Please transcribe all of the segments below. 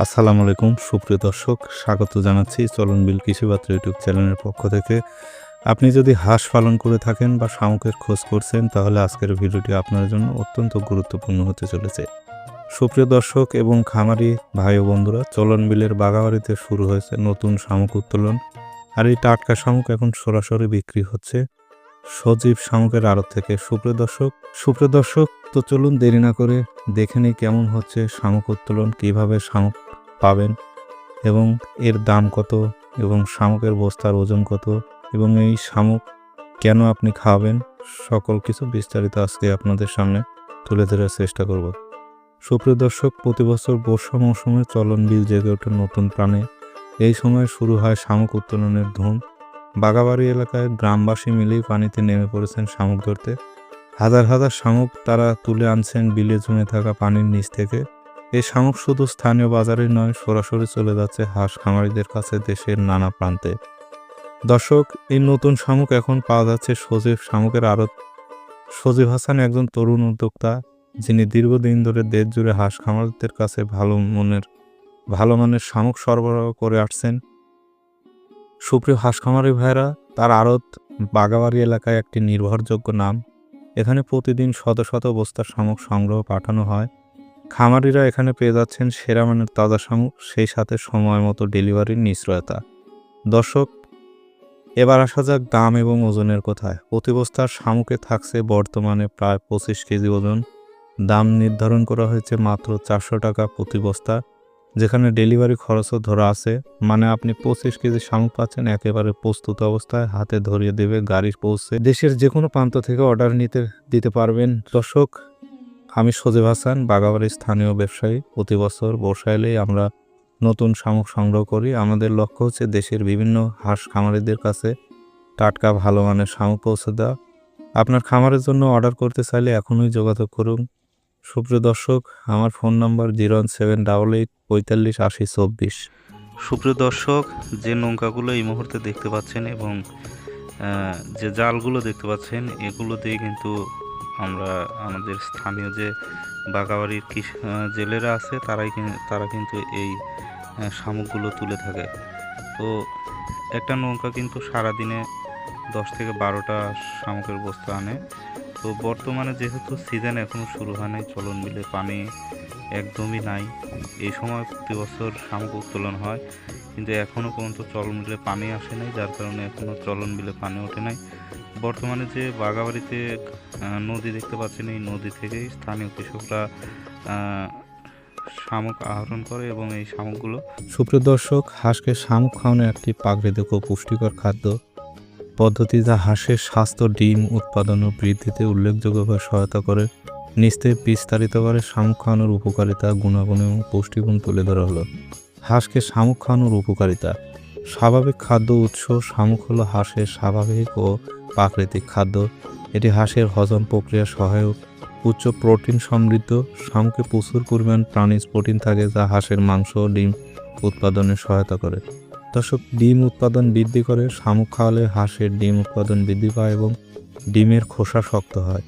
আসসালামু আলাইকুম সুপ্রিয় দর্শক, স্বাগত জানাচ্ছি চলন বিল কৃষিপাত্র ইউটিউব চ্যানেলের পক্ষ থেকে। আপনি যদি হাঁস পালন করে থাকেন বা শামুকের খোঁজ করছেন, তাহলে আজকের ভিডিওটি আপনার জন্য অত্যন্ত গুরুত্বপূর্ণ হতে চলেছে। সুপ্রিয় দর্শক এবং খামারি ভাই ও বন্ধুরা, চলন বিলের বাগাবাড়িতে শুরু হয়েছে নতুন শামুক উত্তোলন। আর এই টাটকা শামুক এখন সরাসরি বিক্রি হচ্ছে সজীব শামুকের আড়ত থেকে। সুপ্রিয় দর্শক, তো চলুন দেরি না করে দেখে নিই কেমন হচ্ছে শামুক উত্তোলন, কিভাবে শামুক পাবেন এবং এর দাম কত এবং শামুকের বস্তার ওজন কত এবং এই শামুক কেন আপনি খাওয়াবেন, সকল কিছু বিস্তারিত আজকে আপনাদের সামনে তুলে ধরার চেষ্টা করব। সুপ্রিয় দর্শক, প্রতি বছর বর্ষা মৌসুমে চলন বিল জেগে ওঠে নতুন প্রাণে। এই সময় শুরু হয় শামুক উত্তোলনের ধুম। বাগাবাড়ি এলাকায় গ্রামবাসী মিলেই পানিতে নেমে পড়েছেন শামুক ধরতে। হাজার হাজার শামুক তারা তুলে আনছেন বিলে জমে থাকা পানির নিচ থেকে। এই শামুক শুধু স্থানীয় বাজারে নয়, সরাসরি চলে যাচ্ছে হাঁস খামারিদের কাছে দেশের নানা প্রান্তে। দর্শক, এই নতুন শামুক এখন পাওয়া যাচ্ছে সজীব শামুকের আড়ত। সজীব হাসান একজন তরুণ উদ্যোক্তা, যিনি দীর্ঘদিন ধরে দেশ জুড়ে হাঁস খামারিদের কাছে ভালো মানের শামুক সরবরাহ করে আসছেন। সুপ্রিয় হাঁস খামারি ভাইরা, তার আড়ত বাগাবাড়ি এলাকায় একটি নির্ভরযোগ্য নাম। এখানে প্রতিদিন শত শত বস্তার শামুক সংগ্রহ পাঠানো হয়। খামারিরা এখানে পেয়ে যাচ্ছেন সেরা মানের তাজা শামুক, সেই সাথে সময় মতো ডেলিভারির নিশ্চয়তা। দর্শক, এবার আসা যাক দাম এবং ওজনের কথায়। প্রতি বস্তার শামুকে থাকছে বর্তমানে প্রায় 25 কেজি ওজন। দাম নির্ধারণ করা হয়েছে মাত্র 400 টাকা প্রতি বস্তা, যেখানে ডেলিভারি খরচও ধরা আছে। মানে আপনি 25 কেজি শামুক পাচ্ছেন একেবারে প্রস্তুত অবস্থায়, হাতে ধরিয়ে দেবে গাড়ি পৌঁছে। দেশের যে কোনো প্রান্ত থেকে অর্ডার দিতে পারবেন। দর্শক, আমি সজীব হাসান, বাগাবাড়ির স্থানীয় ব্যবসায়ী। প্রতি বছর বর্ষা এলেই আমরা নতুন শামুক সংগ্রহ করি। আমাদের লক্ষ্য হচ্ছে দেশের বিভিন্ন হাঁস খামারিদের কাছে টাটকা ভালো মানের শামুক পৌঁছে দেওয়া। আপনার খামারের জন্য অর্ডার করতে চাইলে এখনই যোগাযোগ করুন। সুপ্রিয় দর্শক, আমার ফোন নাম্বার 01788 45 80 24। সুপ্রিয় দর্শক, যে নৌকাগুলো এই মুহূর্তে দেখতে পাচ্ছেন এবং যে জালগুলো দেখতে পাচ্ছেন, এগুলো দিয়ে কিন্তু আমরা আমাদের স্থানীয় যে বাগাবাড়ির জেলেরা আছে তারা কিন্তু এই শামুকগুলো তুলে থাকে। তো একটা নৌকা কিন্তু সারাদিনে 10 থেকে 12টা শামুকের বস্তা আনে। তো বর্তমানে যেহেতু সিজন এখনও শুরু হয় নাই, চলন বিলে পানি একদমই নাই। এই সময় প্রতি বছর শামুক উত্তোলন হয়, কিন্তু এখনও পর্যন্ত চলন বিলে পানি আসে নাই, যার কারণে এখনও চলন বিলে পানি ওঠে নাই। বর্তমানে যে বাগাবাড়িতে নদী দেখতে পাচ্ছেন, এই নদী থেকেই স্থানীয় কৃষকরা শামুক আহরণ করে এবং এই শামুকগুলো। সুপ্রিয় দর্শক, হাঁসকে শামুক খাওয়ানো একটি প্রাকৃতিক ও পুষ্টিকর খাদ্য পদ্ধতি, যা হাঁসের স্বাস্থ্য, ডিম উৎপাদন ও বৃদ্ধিতে উল্লেখযোগ্যভাবে সহায়তা করে। নিচে বিস্তারিত করে শামুক খাওয়ানোর উপকারিতা, গুণাগুণ এবং পুষ্টিগুণ তুলে ধরা হলো। হাঁসকে শামুক খাওয়ানোর উপকারিতা। স্বাভাবিক খাদ্য উৎস। শামুক হলো হাঁসের স্বাভাবিক ও প্রাকৃতিক খাদ্য। এটি হাঁসের হজম প্রক্রিয়া সহায়ক। উচ্চ প্রোটিন সমৃদ্ধ। শামুকে প্রচুর পরিমাণ প্রাণীজ প্রোটিন থাকে, যা হাঁসের মাংস ও ডিম উৎপাদনে সহায়তা করে। দর্শক, ডিম উৎপাদন বৃদ্ধি করে। শামুক খাওয়ালে হাঁসের ডিম উৎপাদন বৃদ্ধি পায় এবং ডিমের খোসা শক্ত হয়।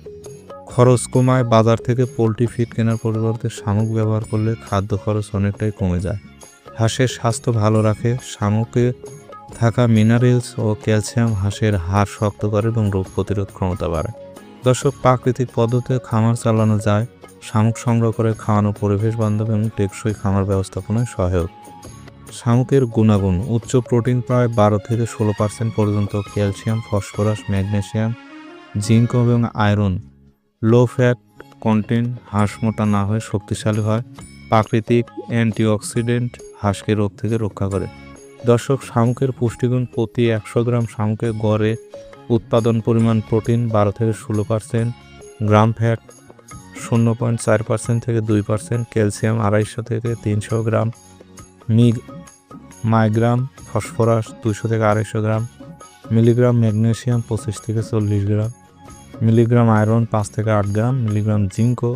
খরচ কমায়। বাজার থেকে পোলট্রি ফিড কেনার পরিবর্তে শামুক ব্যবহার করলে খাদ্য খরচ অনেকটাই কমে যায়। হাঁসের স্বাস্থ্য ভালো রাখে। শামুকে থাকা মিনারেলস ও ক্যালসিয়াম হাঁসের হাড় শক্ত করে এবং রোগ প্রতিরোধ ক্ষমতা বাড়ায়। দর্শক, প্রাকৃতিক পদ্ধতিতে খামার চালানো যায়। শামুক সংগ্রহ করে খাওয়ানো পরিবেশ বান্ধব এবং টেকসই খামার ব্যবস্থাপনায় সহায়ক। শামুকের গুণাগুণ। উচ্চ প্রোটিন, প্রায় 12 থেকে 16% পর্যন্ত, ক্যালসিয়াম, ফসফরাস, ম্যাগনেসিয়াম, জিঙ্ক এবং আয়রন। লো ফ্যাট কন্টেন্ট, হাঁস মোটা না হয়ে শক্তিশালী হয়। প্রাকৃতিক অ্যান্টিঅক্সিডেন্ট, হাঁসকে রোগ থেকে রক্ষা করে। দর্শক, শামুকের পুষ্টিগুণ। প্রতি 100 গ্রাম শামুকে গড়ে উৎপাদন পরিমাণ প্রোটিন 12 থেকে 16%, গ্রাম ফ্যাট 0.4% থেকে 2%, ক্যালসিয়াম 250 থেকে 300 গ্রাম, মাইগ্রাম ফসফরাস 200 থেকে 250 গ্রাম, মিলিগ্রাম ম্যাগনেসিয়াম 25 থেকে 40 গ্রাম, মিলিগ্রাম আয়রন 5 থেকে 8 গ্রাম, মিলিগ্রাম জিঙ্কও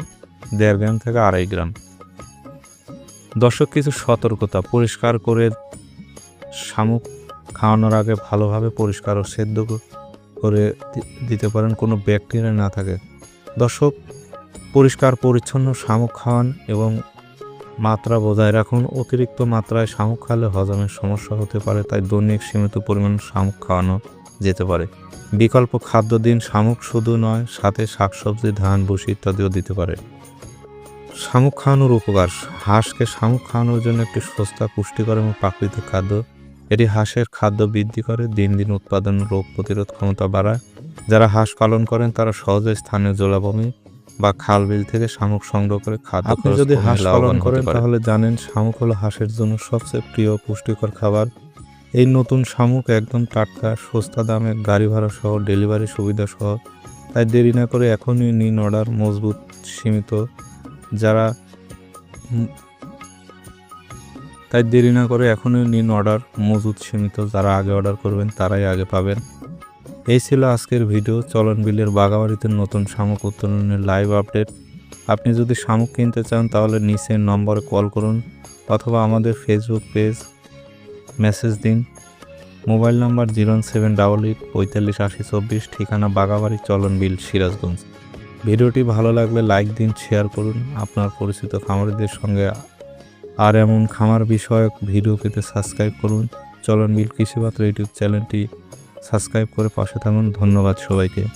1.5 গ্রাম থেকে 2.5 গ্রাম। দর্শক, কিছু সতর্কতা। পরিষ্কার করে শামুক খাওয়ানোর আগে ভালোভাবে পরিষ্কার ও সেদ্ধ করে দিতে পারেন, কোনো ব্যাকটেরিয়া না থাকে। দর্শক, পরিষ্কার পরিচ্ছন্ন শামুক খাওয়ান এবং মাত্রা বজায় রাখুন। অতিরিক্ত মাত্রায় শামুক খেলে হজমের সমস্যা হতে পারে, তাই দৈনিক সীমিত পরিমাণ শামুক খাওয়ানো যেতে পারে। বিকল্প খাদ্য দিন। শামুক শুধু নয়, সাথে শাকসবজি, ধান, ভুসি ইত্যাদিও দিতে পারে। শামুক খাওয়ানোর উপকার। হাঁসকে শামুক খাওয়ানোর জন্য একটি সস্তা, পুষ্টিকর এবং প্রাকৃতিক খাদ্য। এটি হাঁসের খাদ্য বৃদ্ধি করে, দিন দিন উৎপাদন, রোগ প্রতিরোধ ক্ষমতা বাড়ায়। যারা হাঁস পালন করেন তারা সহজে স্থানীয় জলাভূমি বা খাল বিল থেকে শামুক সংগ্রহ করে খাদ্য আপনি খরচ যদি কমিয়ে হাঁস লাভবান পালন হতে করেন পারেন। তাহলে তাহলে জানেন শামুক হলো হাঁসের জন্য সবচেয়ে প্রিয় পুষ্টিকর খাবার। এই নতুন শামুক একদম টাটকা, সস্তা দামে, গাড়ি ভাড়া সহ, ডেলিভারি সুবিধা সহ। তাই দেরি না করে এখনই নিন অর্ডার। মজবুত সীমিত যারা তাই দেরি না করে এখনই নিন অর্ডার। মজুদ সীমিত, যারা আগে অর্ডার করবেন তারাই আগে পাবেন। এই ছিল আজকের ভিডিও। চলন বিলের বাগাবাড়িতে নতুন শামুক উত্তোলনের লাইভ আপডেট। আপনি যদি শামুক কিনতে চান তাহলে নিচের নম্বরে কল করুন অথবা আমাদের ফেসবুক পেজ মেসেজ দিন। মোবাইল নাম্বার 01788 45 80 24, ঠিকানা বাগাবাড়ি, চলন বিল, সিরাজগঞ্জ। ভিডিওটি ভালো লাগলে লাইক দিন, শেয়ার করুন। আপনার পরিচিত খামারিদের সঙ্গে আর এমন খামার বিষয়ক ভিডিও পেতে সাবস্ক্রাইব করুন। চলন বিল কৃষিপাত্র ইউটিউব চ্যানেলটি সাবস্ক্রাইব করে পাশে থাকুন। ধন্যবাদ সবাইকে।